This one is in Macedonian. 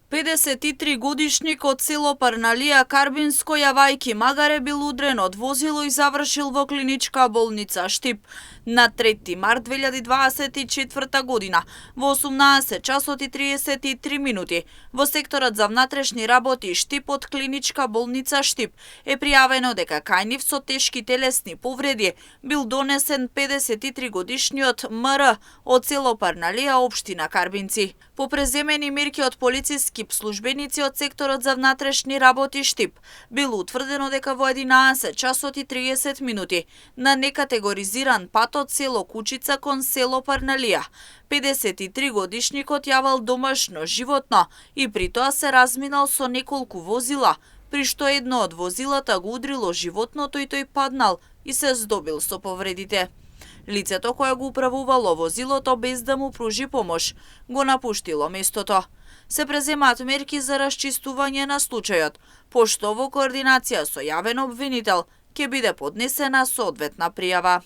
53 годишник од село Парналија, Карбинско, јавајки магаре, бил удрен од возило и завршил во клиничка болница Штип на 3 март 2024 година во 18 часот и 33 минути. Во секторот за внатрешни работи Штип од клиничка болница Штип е пријавено дека кај нив со тешки телесни повреди бил донесен 53 годишниот МР од село Парналија, општина Карбинци. По преземени мерки од полициски службеници од секторот за внатрешни работи Штип, било утврдено дека во 11 часот и 30 минути на некатегоризиран пат од село Кучица кон село Парналија, 53 годишникот јавал домашно животно и при тоа се разминал со неколку возила, при што едно од возилата го удрило животното и тој паднал и се здобил со повредите. Лицето кое го управувало возилото без да му пружи помош, го напуштило местото. Се преземаат мерки за расчистување на случајот, пошто во координација со јавен обвинител ќе биде поднесена соодветна пријава.